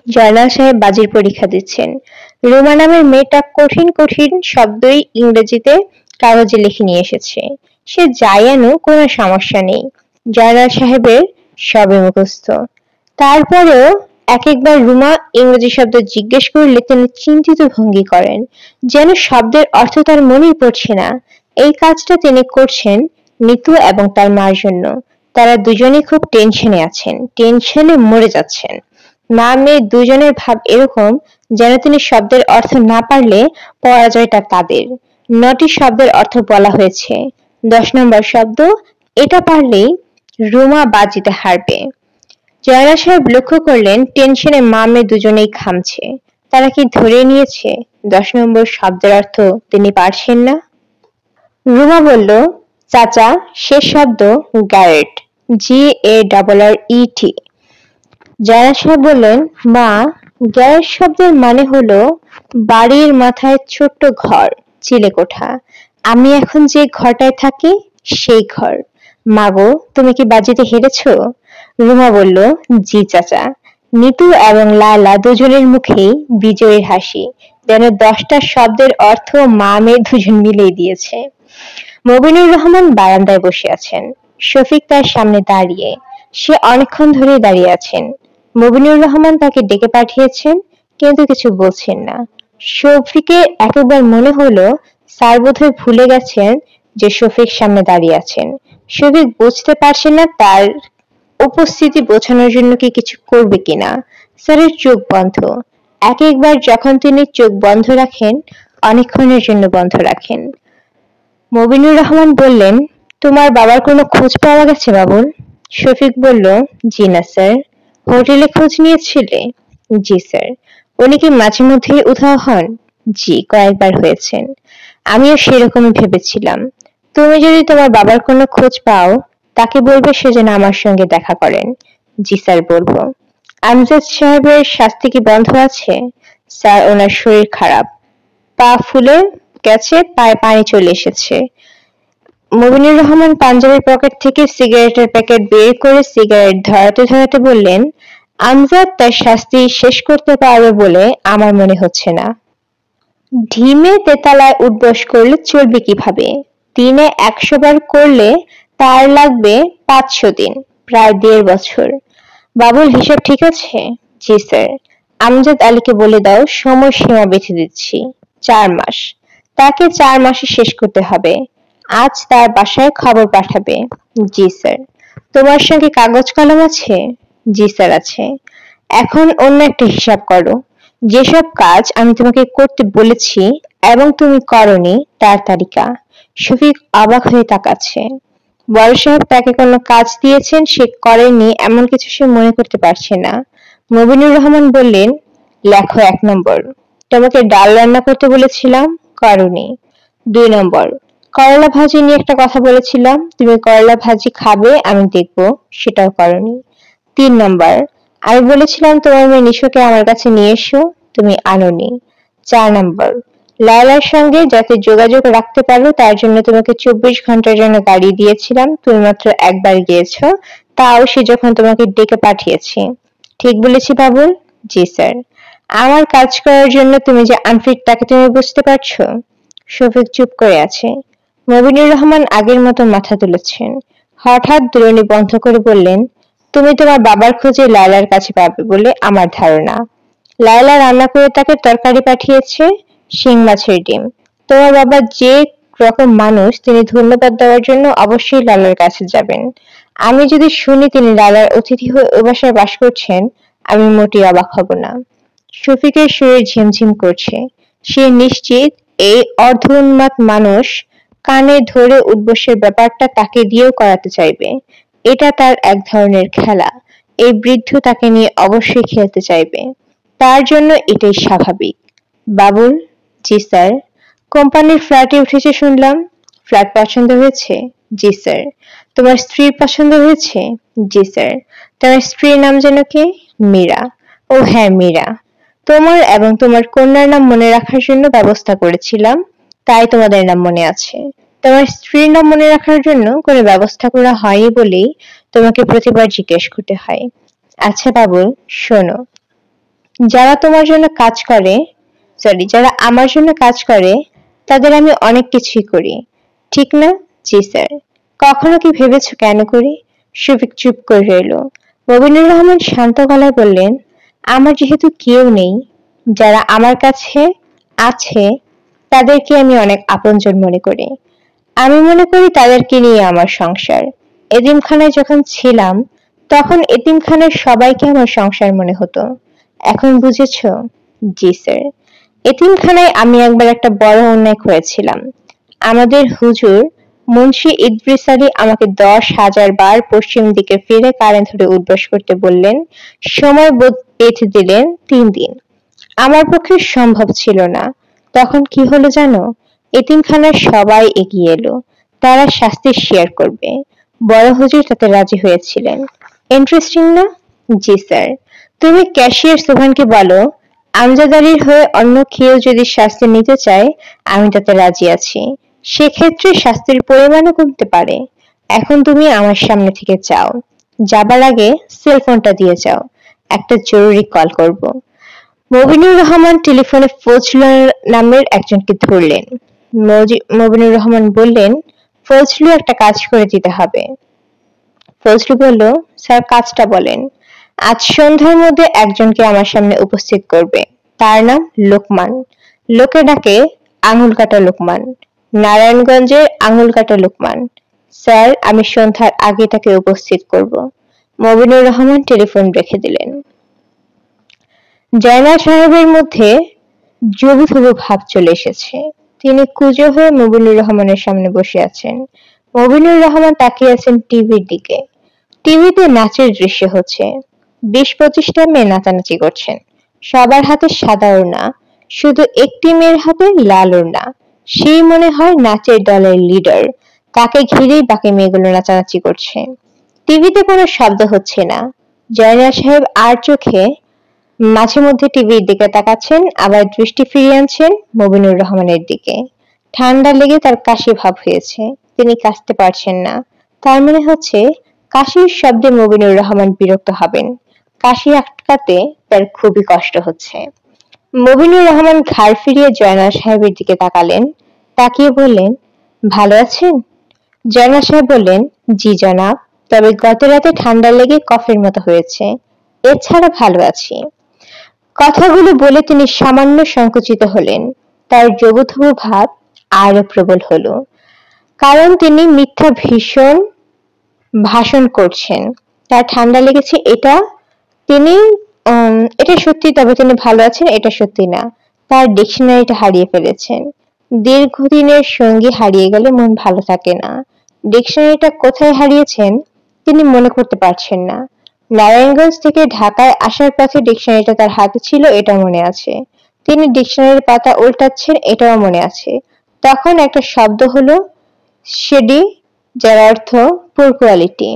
জয়নাল সাহেব বাজির পরীক্ষা দিচ্ছেন। রুমা নামের মেয়েটা কঠিন কঠিন শব্দই ইংরেজিতে কাগজে লিখে নিয়ে এসেছে। সে যাই আনুক কোনো সমস্যা নেই, জয়নাল সাহেবের সবে মুখস্থ। তারপরেও এক একবার রুমা ইংরেজি শব্দ জিজ্ঞেস করলে তিনি চিন্তিত ভঙ্গি করেন, যেন শব্দের অর্থ তার মনেই পড়ছে না। এই কাজটা তিনি করছেন নিতু এবং তার মার জন্য। তারা দুজনেই খুব টেনশনে আছেন, টেনশনে মরে যাচ্ছেন। মা মেয়ে দুজনের ভাব এরকম যেন তিনি শব্দের অর্থ না পারলে পরাজয়টা তাদের। 9টি শব্দের অর্থ বলা হয়েছে। 10 নম্বর শব্দ, এটা পারলেই রুমা বাজিতে হারবে। জয়নাল সাহেব লক্ষ্য করলেন টেনশনে মা মেয়ে দুজনেই ঘামছে। তারা কি ধরে নিয়েছে 10 নম্বর শব্দের অর্থ তিনি পারছেন না? রুমা বলল, চাচা শেষ শব্দ গ্যারেট, GARRET। জয়নাল সাহেব বললেন, মা গ্যারেট শব্দের মানে হলো বাড়ির মাথায় ছোট্ট ঘর, চিলেকোঠা। আমি এখন যে ঘরটায় থাকি সেই ঘর। মাগো, তুমি কি বাজিতে হেরেছো? রুমা বলল, জি চাচা। নিতু এবং লায়লা দুজনের মুখেই বিজয়ীর হাসি, যেন 10টা শব্দের অর্থ মা মেয়ে দুজন মিলেই দিয়েছে। মবিনুর রহমান বারান্দায় বসে আছেন, শফিক তার সামনে দাঁড়িয়ে। সে অনেকক্ষণ ধরে দাঁড়িয়ে আছেন। মবিনুর রহমান তাকে ডেকে পাঠিয়েছেন, কিন্তু কিছু বলছেন না। শফিকের একবার মনে হলো স্যার বোধহয় ভুলে গেছেন যে শফিক সামনে দাঁড়িয়ে আছেন। শফিক বুঝতে পারছেন না তার উপস্থিতি বোঝানোর জন্য কি কিছু করবে কিনা। স্যারের চোখ বন্ধ। এক একবার যখন তিনি চোখ বন্ধ রাখেন, অনেকক্ষণের জন্য বন্ধ রাখেন। মবিনুর রহমান বললেন, তোমার বাবার কোনো খোঁজ পাওয়া গেছে বাবুল? শফিক বলল, জি না স্যার। হোটেলে খোঁজ নিয়েছিলে? জি স্যার। উনি কি মাঝে মধ্যেই উধাও হন? জি, কয়েকবার হয়েছেন। আমিও সেরকমই ভেবেছিলাম। তুমি যদি তোমার বাবার কোনো খোঁজ পাও, তাকে বলবে সে যেন আমার সঙ্গে দেখা করেন। জি স্যার, বলবো। আমজাদ সাহেবের শাস্তি কি বন্ধ আছে? স্যার, ওনার শরীর খারাপ, পা ফুলে গেছে, পায়ে পানি চলে এসেছে। মবিনুর রহমান পাঞ্জাবির পকেট থেকে সিগারেটের প্যাকেট বের করে সিগারেট ধরাতে ধরাতে বললেন, আমজাদ তার শাস্তি শেষ করতে পারবে বলে আমার মনে হচ্ছে না। ঢিমে তেতালায় উঠবস করলে চলবে কিভাবে? দিনে 100 বার করলে তার লাগবে 500 দিন, প্রায় 1.5 বছর। বাবুল, হিসাব ঠিক আছে? জি স্যার। আমজাদ আলীকে বলে দাও সময়সীমা বেঁধে দিচ্ছি, 4 মাস। তাকে 4 মাসে শেষ করতে হবে। আজ তার বাসায় খবর পাঠাবে। জি স্যার। তোমার সঙ্গে কাগজ কলম আছে? জি স্যার, আছে। এখন অন্য একটা হিসাব করো। যেসব কাজ আমি তোমাকে করতে বলেছি এবং তুমি করনি তার তালিকা। শফিক অবাক হয়ে তাকাচ্ছে। বড় সাহেব তাকে কোনো কাজ দিয়েছেন, সে করেনি এমন কিছু সে মনে করতে পারছে না। মবিনুর রহমান বললেন, লেখো 1 নম্বর, তোমাকে ডাল রান্না করতে বলেছিলাম, করনি। 2 নম্বর, করলা ভাজি নিয়ে একটা কথা বলেছিলাম, তুমি করলা ভাজি খাবে আমি দেখব, সেটাও করনি। 3 নম্বর, আমি বলেছিলাম তোমার মেয়ে নিশোকে আমার কাছে নিয়ে এসো, তুমি আনোনি। 4 নম্বর, লায়লার সঙ্গে যাতে যোগাযোগ রাখতে পারো তার জন্য তোমাকে 24 ঘন্টার জন্য গাড়ি দিয়েছিলাম, তুমি মাত্র একবার গিয়েছো, তাও সে যখন তোমাকে ডেকে পাঠিয়েছি। ঠিক বলেছি বাবুল? জি স্যার। আমার কাজ করার জন্য তুমি যে আনফিট তাকে তুমি বুঝতে পারছো? শফিক চুপ করে আছে। মবিনুর রহমান আগের মতো মাথা তুলেছেন। হঠাৎ দুরনি বন্ধ করে বললেন, তুমি তোমার বাবার খোঁজে লায়লার কাছে পাবে বলে আমার ধারণা। লায়লা রান্না করে তাকে তরকারি পাঠিয়েছে, শিং মাছের ডিম। তোমার বাবা যে রকম মানুষ, তিনি ধন্যবাদ দেওয়ার জন্য অবশ্যই লালার কাছে যাবেন। আমি যদি শুনি তিনি লালার অতিথি হয়ে ওই বাসায় বাস করছেন, আমি মোটেই অবাক হব না। শফিকের শরীর ঝিমঝিম করছে। সে নিশ্চিত এই অর্ধউন্মাদ মানুষ কানে ধরে উঠবসের ব্যাপারটা তাকে দিয়েও করাতে চাইবে। এটা তার এক ধরনের খেলা। এই বৃদ্ধ তাকে নিয়ে অবশ্যই খেলতে চাইবে। তার জন্য এটাই স্বাভাবিক। বাবুল? জি স্যার। কোম্পানির ফ্ল্যাটে উঠেছে শুনলাম, ফ্ল্যাট পছন্দ হয়েছে? জি স্যার। তোমার স্ত্রীর পছন্দ হয়েছে? জি স্যার। তোমার স্ত্রীর নাম যেন কি? মীরা। ও হ্যাঁ, মীরা। তোমার এবং তোমার কন্যার নাম মনে রাখার জন্য ব্যবস্থা করেছিলাম, তাই তোমাদের নাম মনে আছে। তোমার স্ত্রীর নাম মনে রাখার জন্য কোনো ব্যবস্থা করা হয়নি বলেই তোমাকে প্রতিবার জিজ্ঞেস করতে হয়। আচ্ছা বাবুল, শোনো, যারা তোমার জন্য কাজ করে, যারা আমার জন্য কাজ করে তাদের আমি অনেক কিছুই করি, ঠিক না? জি স্যার। কখনো কি ভেবেছো কেন করি? শফিক চুপ করে রইল। মবিনুর রহমান শান্ত গলায় বললেন, আমার যেহেতু কেউ নেই, যারা আমার কাছে আছে তাদেরকে আমি অনেক আপনজন মনে করি। আমি মনে করি তাদেরকে নিয়ে আমার সংসার। এতিমখানায় যখন ছিলাম তখন এতিমখানার সবাইকে আমার সংসার মনে হতো। এখন বুঝেছো? জি স্যার। এতিমখানায় আমি একবার একটা বড় অন্যায় করেছিলাম। আমাদের হুজুর মুন্সি ইদ্রিস আলী আমাকে 10,000 বার পশ্চিম দিকে ফিরে কারেন্ট ধরে উঠবস করতে বললেন। সময় বেঁধে দিলেন 3 দিন। আমার পক্ষে সম্ভব ছিল না। তখন কি হলো জানো? এতিমখানার সবাই এগিয়ে এলো। তারা শাস্তি শেয়ার করবে। বড় হুজুর তাতে রাজি হয়েছিলেন। ইন্টারেস্টিং না? জি স্যার। তুমি ক্যাশিয়ার সোভানকে বলো, আমজাদ আলীর হয়ে অন্য কেউ যদি শাস্তি নিতে চায় আমি তাতে রাজি আছি। সেক্ষেত্রে শাস্তির পরিমাণও কমতে পারে। এখন তুমি আমার সামনে থেকে যাও। যাবার আগে সেলফোনটা দিয়ে যাও, একটা জরুরি কল করব। মবিনুর রহমান টেলিফোনে ফজলু নামের একজনকে ধরলেন। মবিনুর রহমান বললেন, ফজলু, একটা কাজ করে দিতে হবে। ফজলু বলল, স্যার কাজটা বলেন। আজ সন্ধ্যার মধ্যে একজনকে আমার সামনে উপস্থিত করবে। তার নাম লোকমান। লোকে ডাকে আঙুল কাটা লোকমান। নারায়ণগঞ্জের আঙুল কাটা লোকমান। স্যার, আমি সন্ধ্যার আগে তাকে উপস্থিত করব। মবিনুর রহমান টেলিফোন রেখে দিলেন। জয়নাল সাহেবের মধ্যে জবুথবু ভাব চলে এসেছে। তিনি কুঁজো হয়ে মবিনুর রহমানের সামনে বসে আছেন। মবিনুর রহমান তাকিয়ে আছেন টিভির দিকে। টিভিতে নাচের দৃশ্য হচ্ছে। 20-25টা মেয়ে নাচানাচি করছেন। সবার হাতে সাদা ওড়না, শুধু একটি মেয়ের হাতে লাল ওড়না। সেই মনে হয় নাচের দলের লিডার। তাকে ঘিরেই বাকি মেয়েগুলো নাচানাচি করছে। টিভিতে কোনো শব্দ হচ্ছে না। জয়নাল সাহেব আর চোখে মাঝে মধ্যে টিভির দিকে তাকাচ্ছেন, আবার দৃষ্টি ফিরিয়ে আনছেন মবিনুর রহমানের দিকে। ঠান্ডা লেগে তার কাশি ভাব হয়েছে। তিনি কাশতে পারছেন না। তার মনে হচ্ছে কাশির শব্দে মবিনুর রহমান বিরক্ত হবেন। কাশি আটকাতে তার খুবই কষ্ট হচ্ছে। মবিনুর রহমান ঘাড় ফিরিয়ে জয়নাল সাহেবের দিকে তাকালেন। তাকিয়ে বললেন, ভালো আছেন? জয়নাল সাহেব বললেন, জি জনাব, তবে গত রাতে ঠান্ডা লেগে কফের মতো হয়েছে। এছাড়া ভালো আছি। কথাগুলো বলে তিনি সামান্য সংকুচিত হলেন। তার জবুথবু ভাব আরো প্রবল হলো। কারণ তিনি মিথ্যা ভীষণ ভাষণ করছেন। তার ঠান্ডা লেগেছে তিনি এটা সত্যি, তবে তিনি ভালো আছেন এটা সত্যি না। তার ডিকশনারিটা হারিয়ে ফেলেছেন। দীর্ঘদিনের সঙ্গী হারিয়ে গেলে মন ভালো থাকে না। ডিকশনারিটা কোথায় হারিয়েছেন তিনি মনে করতে পারছেন না। নারায়ণগঞ্জ থেকে ঢাকায় আসার পথে ডিকশনারিটা তার হাতে ছিল, এটা মনে আছে। তিনি ডিকশনারির পাতা উল্টাচ্ছেন, এটাও মনে আছে। তখন একটা শব্দ হলো শেডি, যার অর্থ পুর কোয়ালিটি।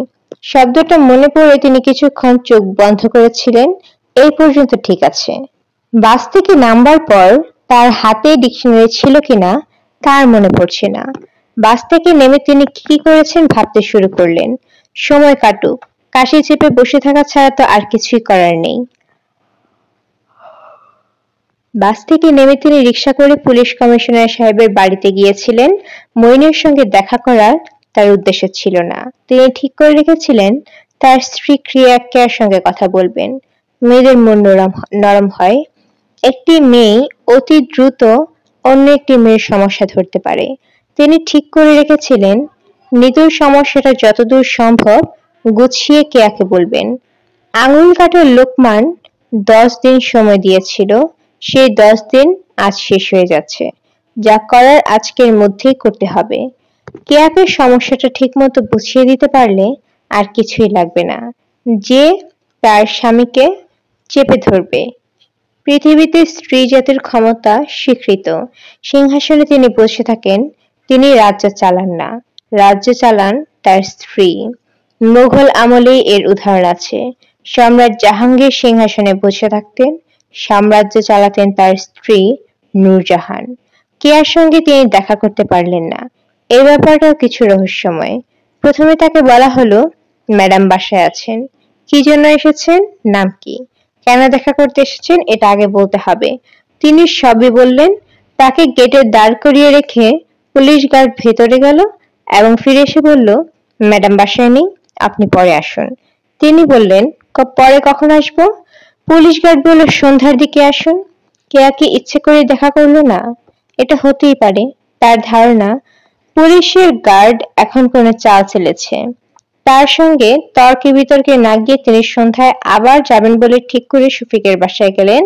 শব্দটা মনে পড়ে তিনি কিছুক্ষণ চোখ বন্ধ করেছিলেন। এই পর্যন্ত ঠিক আছে। বাস থেকে নামবার পর তার হাতে ডিকশনারি ছিল কিনা তার মনে পড়ছে না। বাস থেকে নেমে তিনি কি করেছেন ভাবতে শুরু করলেন। সময় কাটুক, কাশি চেপে বসে থাকা ছাড়া তো আর কিছুই করার নেই। বাস থেকে নেমে তিনি রিকশা করে পুলিশ কমিশনার সাহেবের বাড়িতে গিয়েছিলেন। মইনের সঙ্গে দেখা করার তার উদ্দেশ্য ছিল না। তিনি ঠিক করে রেখেছিলেন তার স্ত্রী কেয়ার সঙ্গে কথা বলবেন। মেয়েদের মন নরম হয়। একটি মেয়ে অতি দ্রুত অন্য একটি মেয়ের সমস্যা ধরতে পারে। তিনি ঠিক করে রেখেছিলেন নিতুর সমস্যাটা যতদূর সম্ভব গুছিয়ে কেয়াকে বলবেন। আঙুল কাটার লোকমান 10 দিন সময় দিয়েছিল। সেই 10 দিন আজ শেষ হয়ে যাচ্ছে। যা করার আজকের মধ্যেই করতে হবে। কেয়াকে সমস্যাটা ঠিকমতো বুঝিয়ে দিতে পারলে আর কিছুই লাগবে না। যে তার স্বামীকে চেপে ধরবে। পৃথিবীতে স্ত্রী জাতির ক্ষমতা স্বীকৃত। সিংহাসনে তিনি বসে থাকেন, তিনি রাজ্য চালান না, রাজ্য চালান তার স্ত্রী। মুঘল আমলেই এর উদাহরণ আছে। সম্রাট জাহাঙ্গীর সিংহাসনে বসে থাকতেন, সাম্রাজ্য চালাতেন তার স্ত্রী নূরজাহান। কেয়ার সঙ্গে তিনি দেখা করতে পারলেন না। এই ব্যাপারটাও কিছু রহস্যময়। প্রথমে তাকে বলা হলো, ম্যাডাম বাসায় আছেন। কি জন্য এসেছেন? নাম কি? কেন দেখা করতে এসেছেন এটা আগে বলতে হবে। তিনি সবই বললেন। তাকে গেটে দাঁড় করিয়ে রেখে পুলিশ গার্ড ভেতরে গেল এবং ফিরে এসে বলল, ম্যাডাম বাসায় নেই, আপনি পরে আসুন। তিনি বললেন, পরে কখন আসবো? পুলিশ গার্ড বলল, সন্ধ্যার দিকে আসুন। কেয়া কি ইচ্ছে করে দেখা করলো না? এটা হতেই পারে। তার ধারণা পুলিশের গার্ড এখন কোনো চাল চেলেছে। তার সঙ্গে তর্কে বিতর্কে না গিয়ে তিনি সন্ধ্যায় আবার যাবেন বলে ঠিক করে শফিকের বাসায় গেলেন।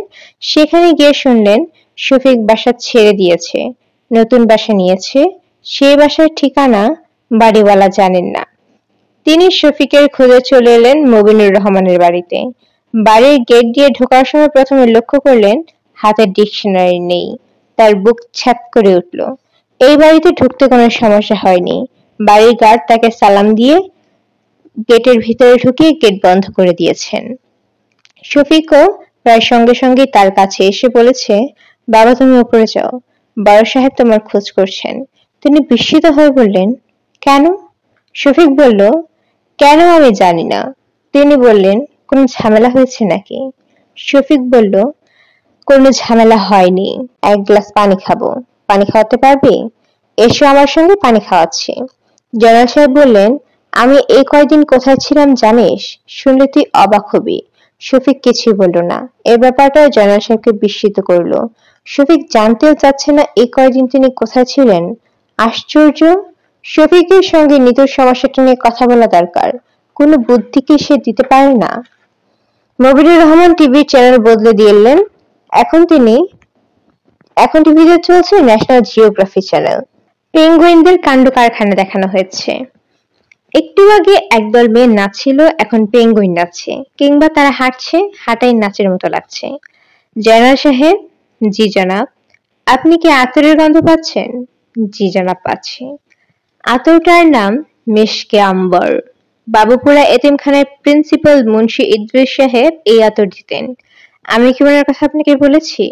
সেখানে গিয়ে শুনলেন শফিক বাসা ছেড়ে দিয়েছে, নতুন বাসা নিয়েছে। সেই বাসার ঠিকানা বাড়িওয়ালা জানেন না। তিনি শফিকের খোঁজে চলে এলেন মবিনুর রহমানের বাড়িতে। বাড়ির গেট দিয়ে ঢোকার সময় প্রথমে লক্ষ্য করলেন হাতে ডিকশনারি নেই। তার বুক ছ্যাপ করে উঠল। এই বাড়িতে ঢুকতে কোনো সমস্যা হয়নি। বাড়ির গার্ড তাকে সালাম দিয়ে গেটের ভিতরে ঢুকিয়ে গেট বন্ধ করে দিয়েছেন। শফিকও প্রায় সঙ্গে সঙ্গে তার কাছে এসে বলেছে, বাবা তুমি উপরে যাও, বড় সাহেব তোমার খোঁজ করছেন। তিনি বিস্মিত হয়ে বললেন, কেন? শফিক বলল, কেন আমি জানি না। তিনি বললেন, কোনো ঝামেলা হয়েছে নাকি? শফিক বলল, কোনো ঝামেলা হয়নি, এক গ্লাস পানি খাবো। পানি খাওয়াতে পারবি? এসো আমার সঙ্গে, পানি খাওয়াচ্ছি। জয়নাল সাহেব বললেন, আমি এই কয়দিন কোথায় ছিলাম জানিস? শুনলে তুই অবাক হবি। শফিক কিছুই বলল না। এই ব্যাপারটা জয়নাল সাহেবকে বিস্মিত করলো। শফিক জানতেও চাচ্ছে না এই কয়দিন তিনি কোথায় ছিলেন। আশ্চর্য! শফিকের সঙ্গে নিতুর সমস্যাটা নিয়ে কথা বলা দরকার, কোনো বুদ্ধি কি সে দিতে পারে না? মবিনুর রহমান টিভির চ্যানেল বদলে দিলেন। এখন টিভিতে চলছে ন্যাশনাল জিওগ্রাফি চ্যানেল। পেঙ্গুইনদের কাণ্ড কারখানা দেখানো হয়েছে। একটু আগে একদল মেয়ে নাচছিল, এখন পেঙ্গুইন নাচছে, কিংবা তারা হাঁটছে, হাঁটাই নাচের মতো লাগছে। জয়নাল সাহেব, জি জনাব। আপনি কি আতরের গন্ধ পাচ্ছেন? জি জনাব পাচ্ছি। আতরটার নাম মিশকে আম্বর। বাবুপুরা এতিমখানার প্রিন্সিপাল মুন্সি ইদ্রিস সাহেব এই আতর দিতেন। আমি কি ওনার কথা আপনাকে বলেছি?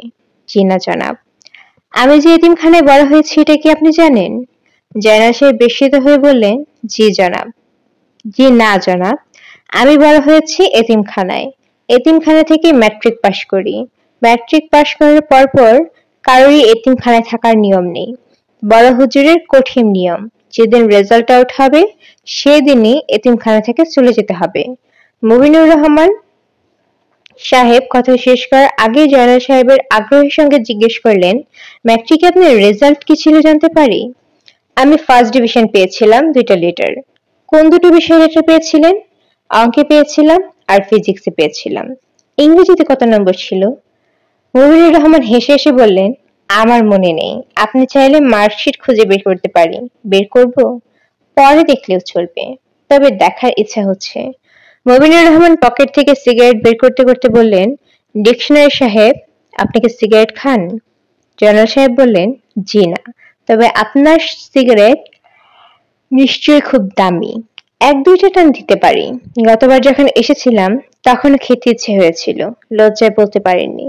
জি না জনাব। আমি যে এতিমখানায় বড় হয়েছি এটা কি আপনি জানেন? জয়নাল সাহেব বিস্মিত হয়ে বললেন, জি জনাব। জি না জনাব, আমি বড় হয়েছি এতিমখানায়। এতিমখানা থেকে ম্যাট্রিক পাশ করি। ম্যাট্রিক পাশ করার পরপর কারোরই এতিমখানায় থাকার নিয়ম নেই। বড় হুজুরের কঠিন নিয়ম, যেদিন রেজাল্ট আউট হবে সেদিনই এতিমখানা থেকে চলে যেতে হবে। মুবিনুর রহমান সাহেব কথা শেষ করার আগে জয়নাল সাহেবের আগ্রহের সঙ্গে জিজ্ঞেস করলেন, ম্যাট্রিকে আপনার রেজাল্ট কি ছিল জানতে পারি? আমি ফার্স্ট ডিভিশন পেয়েছিলাম, 2টা লেটার। কোন দুটো বিষয়ে লেটার পেয়েছিলেন? অঙ্কে পেয়েছিলাম আর ফিজিক্সে পেয়েছিলাম। ইংরেজিতে কত নম্বর ছিল? মুবিনুর রহমান হেসে হেসে বললেন, আমার মনে নেই, আপনি চাইলে মার্কশিট খুঁজে বের করতে পারি। বের করব? পরে দেখলেও চলবে, তবে দেখার ইচ্ছা হচ্ছে। মুবিনুর রহমান পকেট থেকে সিগারেট বের করতে করতে বললেন, ডিকশনারি সাহেব, আপনি কি সিগারেট খান? জয়নাল সাহেব বললেন, জি না, তবে আপনার সিগারেট নিশ্চয়ই খুব দামি, 1-2টা টান দিতে পারি। গতবার যখন এসেছিলাম তখনও খেতে ইচ্ছে হয়েছিল, লজ্জায় বলতে পারেননি।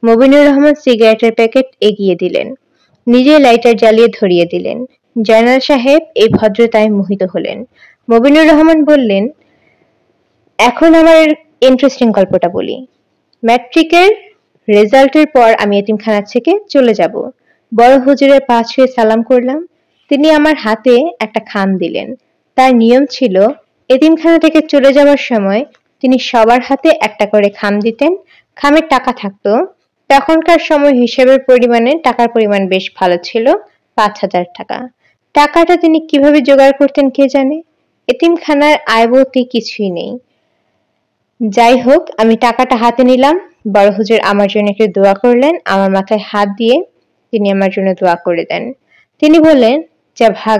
মুবিনুর রহমান সিগারেটের প্যাকেট এগিয়ে দিলেন, নিজে লাইটার জ্বালিয়ে ধরিয়ে দিলেন। জয়নাল সাহেব এই ভদ্রতায় মোহিত হলেন। মুবিনুর রহমান বললেন, এখন আমার ইন্টারেস্টিং গল্পটা বলি। ম্যাট্রিকের রেজাল্টের পর আমি এতিমখানা থেকে চলে যাব। বড় হুজুরের পা ছুঁয়ে সালাম করলাম। তিনি আমার হাতে একটা খাম দিলেন। তার নিয়ম ছিল এতিমখানা থেকে চলে যাওয়ার সময় তিনি সবার হাতে একটা করে খাম দিতেন। খামের টাকা থাকতো। তখনকার সময় হিসেবের পরিমাণে টাকার পরিমাণ বেশ ভালো ছিল, 5,000 টাকা। টাকাটা তিনি কিভাবে জোগাড় করতেন কে জানে। এতিমখানার আয় বলতে কিছুই নেই। যাই হোক, আমি টাকাটা হাতে নিলাম। বড় হুজুর আমার জন্য একটু দোয়া করলেন। আমার মাথায় হাত দিয়ে তিনি আমার জন্য দোয়া করে দেন। তিনি বললেন, যা ভাগ,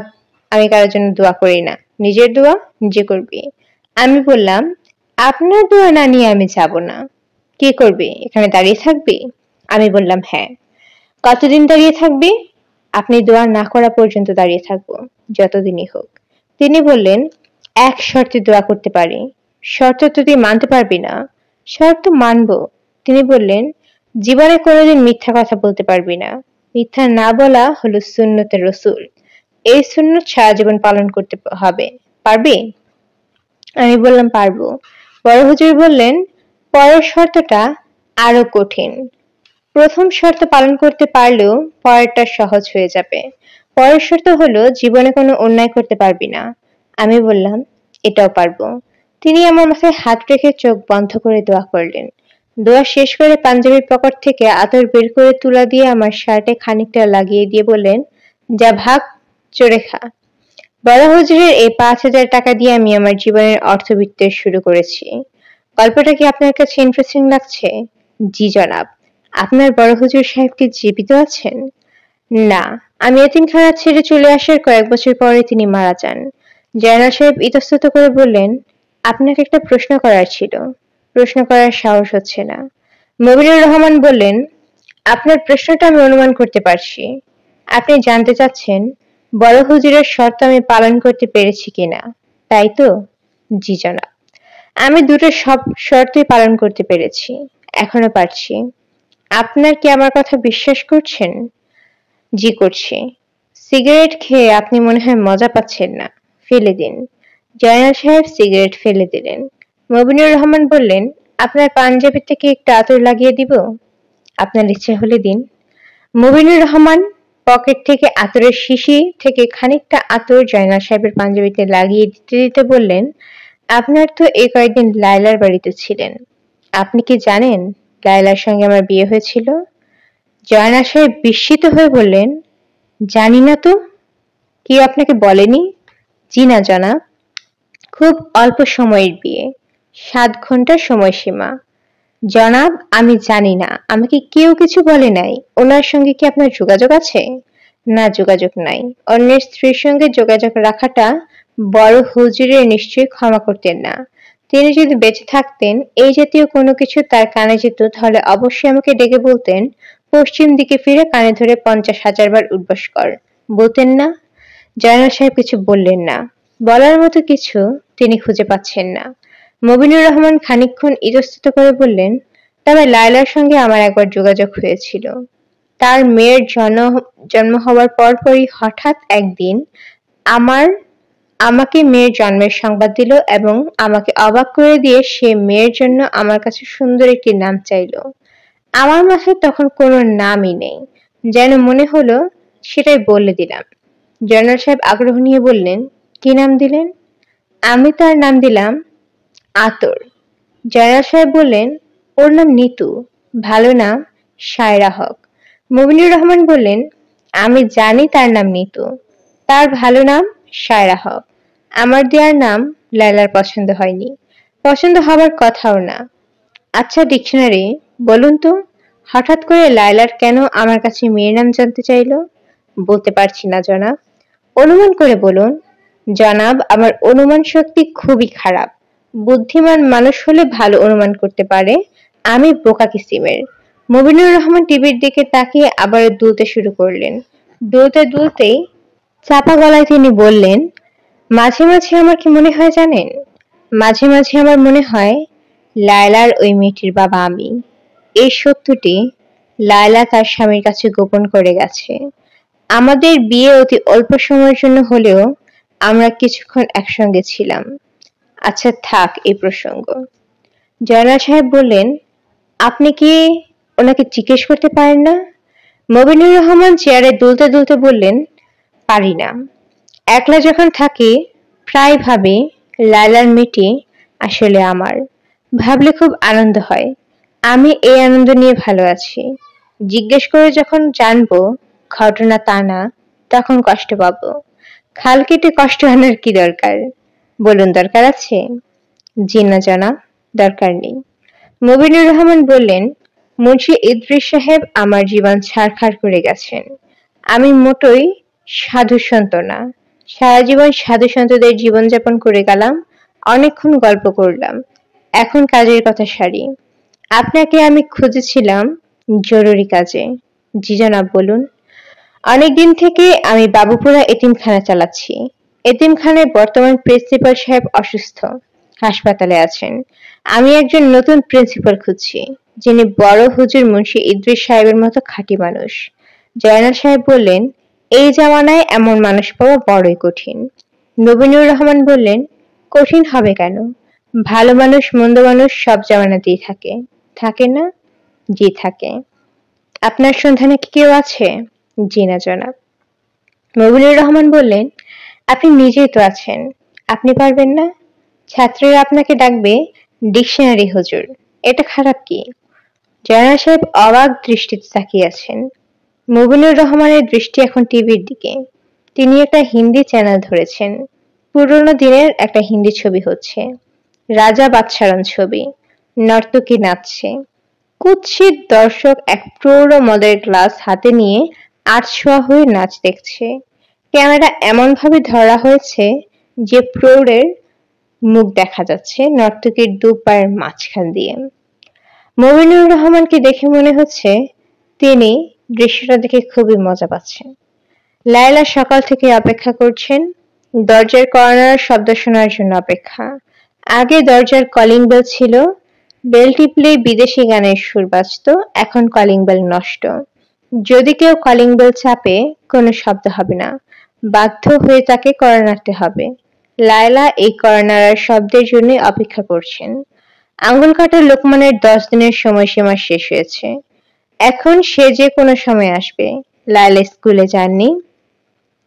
আমি কারোর জন্য দোয়া করি না, নিজের দোয়া নিজে করবি। আমি বললাম, আপনার দোয়া না নিয়ে আমি যাব না। কি করবি, এখানে দাঁড়িয়ে থাকবি? আমি বললাম, হ্যাঁ। কতদিন দাঁড়িয়ে থাকবি? আপনি দোয়া না করা পর্যন্ত দাঁড়িয়ে থাকবো, যতদিনই হোক। তিনি বললেন, এক শর্তে দোয়া করতে পারি। শর্ত তো তুই মানতে পারবি না। শর্ত মানবো। তিনি বললেন, জীবনে কোনোদিন মিথ্যা কথা বলতে পারবি না। মিথ্যা না বলা হলো সুন্নতে রসুল। এই সুন্নত সারা জীবন পালন করতে হবে। পারবি? আমি বললাম, পারবো। বড় হুজুর বললেন, পরের শর্তটা আরো কঠিন। প্রথম শর্ত পালন করতে পারলেও পরেরটা সহজ হয়ে যাবে। পরের শর্ত হলো জীবনে কোনো অন্যায় করতে পারবি না। আমি বললাম এটাও পারবো। তিনি আমার মাথায় হাত রেখে চোখ বন্ধ করে দোয়া করলেন। দোয়া শেষ করে পাঞ্জাবির পকেট থেকে আতর বের করে তুলা দিয়ে আমার শার্টে খানিকটা লাগিয়ে দিয়ে বললেন, যা ভাগ, চড়ে খা। বড় হুজুরের এই 5,000 টাকা দিয়ে আমি আমার জীবনের অর্থবিত্ত শুরু করেছি। গল্পটা কি আপনার কাছে ইন্টারেস্টিং লাগছে? জি জনাব। আপনার বড় হুজুর সাহেব কি জীবিত আছেন? না, আমি এতিমখানা ছেড়ে চলে আসার কয়েক বছর পরে তিনি মারা যান। জয়নাল সাহেব ইতস্তত করে বললেন, আপনাকে একটা প্রশ্ন করার ছিল। প্রশ্ন করার সাহস হচ্ছে না। মবিনুর রহমান বললেন, আপনার প্রশ্নটা আমি অনুমান করতে পারছি। আপনি জানতে চাচ্ছেন বড় হুজুরের শর্ত আমি পালন করতে পেরেছি কিনা, তাই তো? জি জনাব। আমি দুটো সব শর্তই পালন করতে পেরেছি, এখনো পারছি। আপনার কি আমার কথা বিশ্বাস করছেন? জি করছি। সিগারেট খেয়ে আপনি মনে হয় মজা পাচ্ছেন না, ফেলে দিন। জয়নাল সাহেব সিগারেট ফেলে দিলেন। মবিনুর রহমান বললেন, আপনার পাঞ্জাবি থেকে একটু আতর লাগিয়ে দিব? আপনার ইচ্ছে হলে দিন। মবিনুর রহমান পকেট থেকে আতরের শিশি থেকে খানিকটা আতর জয়নাল সাহেবের পাঞ্জাবিতে লাগিয়ে দিতে দিতে বললেন, আপনার তো এই কয়েকদিন লায়লার বাড়িতে ছিলেন। আপনি কি জানেন লায়লার সঙ্গে আমার বিয়ে হয়েছিল? জয়নাল সাহেব বিস্মিত হয়ে বললেন, জানি না তো। কি আপনাকে বলেনি? জি না জনাব। খুব অল্প সময়ের বিয়ে, 7 ঘন্টার সময়সীমা। জনাব আমি জানি না, আমাকে কেউ কিছু বলে নাই। ওনার সঙ্গে কি আপনার যোগাযোগ আছে? না, যোগাযোগ নাই। অন্যের স্ত্রীর সঙ্গে যোগাযোগ রাখাটা বড় হুজুরের নিশ্চয়ই ক্ষমা করতেন না। তিনি যদি বেঁচে থাকতেন এই জাতীয় কোনো কিছু তার কানে যেত তাহলে অবশ্যই আমাকে ডেকে বলতেন, পশ্চিম দিকে ফিরে কানে ধরে 50,000 বার উঠবস কর। বলতেন না? জয়নাল সাহেব কিছু বললেন না। বলার মতো কিছু তিনি খুঁজে পাচ্ছেন না। মবিনুর রহমান খানিকক্ষণ ইতস্তত করে বললেন, তবে লায়লার সঙ্গে আমার একবার যোগাযোগ হয়েছিল। তার মেয়ের জন্ম হওয়ার পরপরই হঠাৎ একদিন আমাকে মেয়ের জন্মের সংবাদ দিল এবং আমাকে অবাক করে দিয়ে সে মেয়ের জন্য আমার কাছে সুন্দর একটি নাম চাইল। আমার মাথায় তখন কোনো নামই নেই, যেন মনে হলো সেটাই বলে দিলাম। জয়নাল সাহেব আগ্রহ নিয়ে বললেন, কি নাম দিলেন? আমি তার নাম দিলাম আতর। জয়নাল সাহেব বললেন, ওর নাম নিতু। ভালো নাম, সায়রা হক। মবিনুর রহমান বললেন, আমি জানি তার নাম নিতু। তার ভালো নাম সায়রা হক। আমার দেয়ার নাম লায়লার পছন্দ হয়নি, পছন্দ হবার কথাও না। আচ্ছা ডিকশনারি, বলুন তো হঠাৎ করে লায়লার কেন আমার কাছে মেয়ের নাম জানতে চাইলো? বলতে পারছি না জনাব। অনুমান করে বলুন। জনাব আমার অনুমান শক্তি খুবই খারাপ। বুদ্ধিমান মানুষ হলে ভালো অনুমান করতে পারে, আমি বোকা কিসিমের। মবিনুর রহমান টিভির দিকে তাকিয়ে আবারও দুলতে শুরু করলেন। দুলতে দুলতেই চাপা গলায় তিনি বললেন, মাঝে মাঝে আমার কি মনে হয় জানেন? মাঝে মাঝে আমার মনে হয় লায়লার ওই মেয়েটির বাবা আমি। এই সত্যটি লায়লা তার স্বামীর কাছে গোপন করে গেছে। আমাদের বিয়ে অতি অল্প সময়ের জন্য হলেও আমরা কিছুক্ষণ একসঙ্গে ছিলাম। আচ্ছা থাক এই প্রসঙ্গ। জয়নাল সাহেব বললেন, আপনি কি ওনাকে জিজ্ঞেস করতে পারেন না? মবিনুর রহমান চেয়ারে দুলতে দুলতে বললেন, পারি না। একলা যখন থাকি প্রায় ভাবি লায়লার মেয়েটি আসলে আমার। ভাবলে খুব আনন্দ হয়। আমি এই আনন্দ নিয়ে ভালো আছি। জিজ্ঞেস করে যখন জানবো ঘটনা তা না, তখন কষ্ট পাবো। খাল কেটে কষ্ট আনার কি দরকার? বলুন দরকার আছে? জি না জনাব, দরকার নেই। মবিনুর রহমান বললেন, মুন্সি ইদ্রিস সাহেব আমার জীবন ছারখার করে গেছেন। আমি মোটই সাধু সন্ত না। সারা জীবন সাধু সন্তদের জীবনযাপন করে গেলাম, অনেকক্ষণ গল্প করলাম। এখন কাজের কথা সারি। আপনাকে আমি খুঁজেছিলাম জরুরি কাজে। জি জনাব বলুন। অনেকদিন থেকে আমি বাবুপুরা এতিমখানা চালাচ্ছি। এতিমখানায় বর্তমান প্রিন্সিপাল সাহেব অসুস্থ, হাসপাতালে আছেন। আমি একজন নতুন প্রিন্সিপাল খুঁজছি, যিনি বড় হুজুর মুন্সি ইদ্রিস সাহেবের মতো খাঁটি মানুষ। জয়নাল সাহেব বললেন, এই জামানায় এমন মানুষ পাওয়া বড়ই কঠিন। নবীনুর রহমান বললেন, কঠিন হবে কেন? ভালো মানুষ মন্দ মানুষ সব জামানাতেই থাকে, থাকে না? জি থাকে। আপনার সন্ধানে কি কেউ আছে? জি না জনাব। মবিনুর রহমান বললেন, আপনি নিজেই তো আছেন, আপনি পারবেন না? ছাত্রীরা আপনাকে ডাকবে ডিকশনারি হুজুর, এটা খারাপ কি? জয়নাল সাহেব অবাক দৃষ্টিতে তাকিয়ে আছেন। মবিনুর রহমানের দৃষ্টি এখন টিভির দিকে। তিনি একটা হিন্দি চ্যানেল ধরেছেন। পুরোনো দিনের একটা হিন্দি ছবি হচ্ছে। রাজা বাদশারন ছবি। নর্তকী নাচছে। কুৎসিত দর্শক এক প্রৌঢ় মদের গ্লাস হাতে নিয়ে আটশোয়া হয়ে নাচ দেখছে। ক্যামেরা এমন ভাবে ধরা হয়েছে যে প্রৌঢ়ের মুখ দেখা যাচ্ছে নর্তকীর দু পায়ের মাঝখান দিয়ে। মবিনুর রহমানকে দেখে মনে হচ্ছে তিনি দৃশ্যটা দেখে খুবই মজা পাচ্ছেন। লায়লা সকাল থেকে অপেক্ষা করছেন, দরজার কর্নার শব্দ শোনার জন্য অপেক্ষা। আগে দরজার কলিং বেল ছিল, বেল টিপলে বিদেশি গানের সুর বাজত, এখন কলিং বেল নষ্ট। যদি কেউ কলিং বেল চাপে কোনো শব্দ হবে না, বাধ্য হয়ে তাকে কড়া নাড়তে হবে। লায়লা এই কড়া নাড়ার শব্দের জন্য অপেক্ষা করছেন। আঙ্গুল কাটা লোকমানের 10 দিনের সময়সীমা শেষ হয়েছে। এখন সে যে কোনো সময় আসবে। লায়লা স্কুলে যাননি,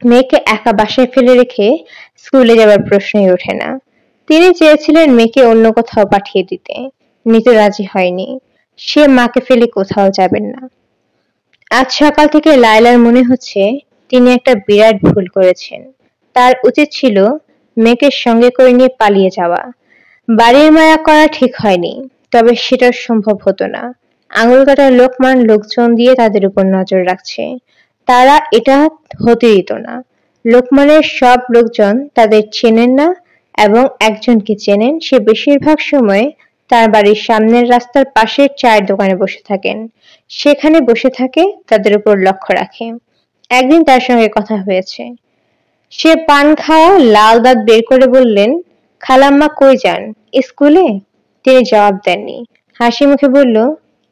মেয়েকে একা বাসায় ফেলে রেখে স্কুলে যাবার প্রশ্নই ওঠে না। তিনি চেয়েছিলেন মেয়েকে অন্য কোথাও পাঠিয়ে দিতে, নিতে রাজি হয়নি। সে মাকে ফেলে কোথাও যাবেন না। আজ সকাল থেকে লায়লার মনে হচ্ছে তিনি একটা বিরাট ভুল করেছেন। তার উচিত ছিল মেয়েকে সঙ্গে করে নিয়ে পালিয়ে যাওয়া। বাড়ির মায়া করা ঠিক হয়নি, তবে সেটা সম্ভব হতো না। আঙুল কাটার লোকমান লোকজন দিয়ে তাদের উপর নজর রাখছে, তারা এটা হতে দিত না। লোকমানের সব লোকজন তাদের চেনেন না, এবং একজনকে চেনেন, সে বেশিরভাগ সময় তার বাড়ির সামনের রাস্তার পাশের চায়ের দোকানে বসে থাকেন। সেখানে বসে থাকে, তাদের উপর লক্ষ্য রাখে। একদিন তার সঙ্গে কথা হয়েছে। সে পান খাওয়া লাল দাঁত বের করে বললেন, খালাম্মা কই যান? স্কুলে? তিনি জবাব দেননি। হাসি মুখে বলল,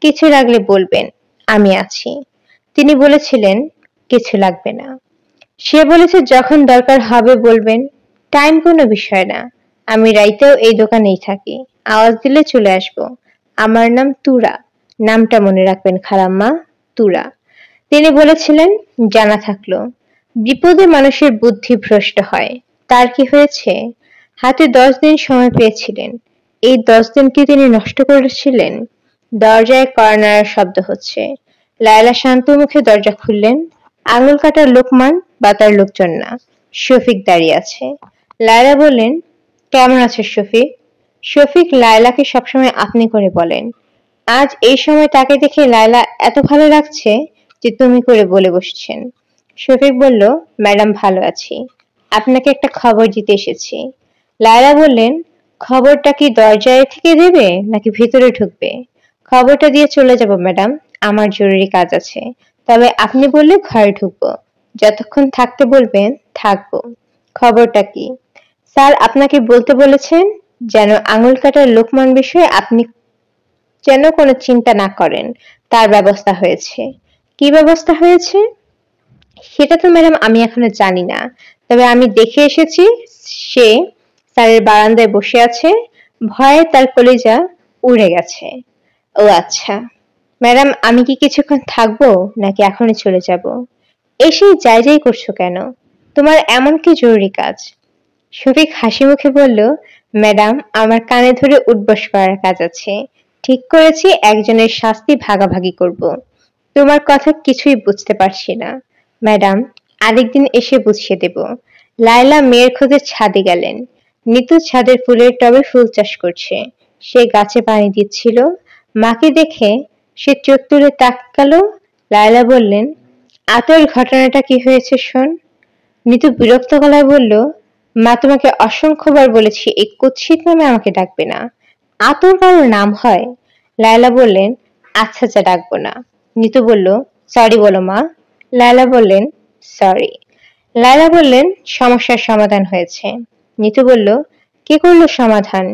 কিছু লাগলে বলবেন, আমি আছি। তিনি বলেছিলেন, কিছু লাগবে না। সে বলেছে যখন দরকার হবে বলবেন, টাইম কোনো বিষয় না। আমি রাইতেও এই দোকানেই থাকি, আওয়াজ দিলে চলে আসবো। আমার নাম তুরা, নামটা মনে রাখবেন খালাম্মা, তুরা। তিনি বলেছিলেন, জানা থাকলো। বিপদে মানুষের বুদ্ধি ভ্রষ্ট হয়। তার কি হয়েছে? হাতে 10 দিন সময় পেয়েছিলেন, এই 10 দিন কি তিনি নষ্ট করেছিলেন? দরজায় কড়া নাড়ার শব্দ হচ্ছে। লায়লা শান্ত মুখে দরজা খুললেন। আঙুল কাটার লোকমান বা তার লোকজন না, শফিক দাঁড়িয়ে আছে। লায়লা বললেন, কেমন আছো শফিক? শফিক লায়লাকে সবসময় আপনি করে বলেন। আজ এই সময় তাকে দেখে লায়লা এত ভালো লাগছে যে তুমি করে বলে বসছেন। শফিক বলল, ম্যাডাম ভালো আছি, আপনাকে একটা খবর দিতে এসেছি। লায়লা বললেন, খবরটা কি দরজায় থেকে দেবে নাকি ভিতরে ঢুকবে? খবরটা দিয়ে চলে যাব ম্যাডাম, আমার জরুরি কাজ আছে। তবে আপনি বললে ঘরে ঢুকবো, যতক্ষণ থাকতে বলবেন থাকবো। খবরটা কি? স্যার আপনাকে বলতে বলেছেন যেন আঙুল কাটার লোকমান বিষয়ে আপনি যেন কোনো চিন্তা না করেন, তার ব্যবস্থা হয়েছে। কি ব্যবস্থা হয়েছে? সেটা তো ম্যাডাম আমি এখনো জানি না, তবে আমি দেখে এসেছি সে স্যারের বারান্দায় বসে আছে, ভয়ে তার কলিজা উড়ে গেছে। ও আচ্ছা ম্যাডাম, আমি কি কিছুক্ষণ থাকবো নাকি এখনই চলে যাব? এসেই যাই যাই করছো কেন? তোমার এমন কি জরুরি কাজ? শফিক হাসি মুখে বলল, ম্যাডাম আমার কানে ধরে উঠবস করার কাজ আছে। ঠিক করেছি একজনের শাস্তি ভাগাভাগি করব। তোমার কথা কিছুই বুঝতে পারছি না ম্যাডাম, আরেকদিন এসে বুঝিয়ে দেব। লায়লা মেয়ের খোঁজে ছাদে গেলেন। নিতু ছাদের ফুলের টবে ফুল চাষ করছে, সে গাছে পানি দিচ্ছিল। মাকে দেখে সে চোখ তুলে তাকালো। লায়লা বললেন, আতর ঘটনাটা কি হয়েছে শোন। নিতু বিরক্ত গলায় বলল, মা তোমাকে অসংখ্যবার বলেছি এই কুৎসিত নামে আমাকে ডাকবে না। আতর কারোর নাম হয়? লায়লা বললেন, আচ্ছা যা ডাকবো না। নিতু বলল, সরি বলো মা। লায়লা বললেন, সরি। লায়লা বললেন, সমস্যার সমাধান হয়েছে। নিতু বলল, কে করলো সমাধান?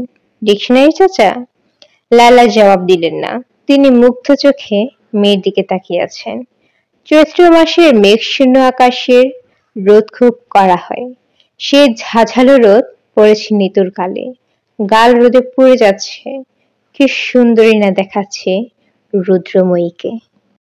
ডিকশনারি চাচা? লায়লা জবাব দিলেন না, তিনি মুগ্ধ চোখে মেয়ের দিকে তাকিয়ে আছেন। চৈত্র মাসের মেঘশূন্য আকাশের রোদ খুব কড়া হয়। সে ঝাঝালো রোদ পড়েছে নিতুর গালে, গাল রোদে পুড়ে যাচ্ছে। কি সুন্দরী না দেখাচ্ছে রুদ্রময়ীকে।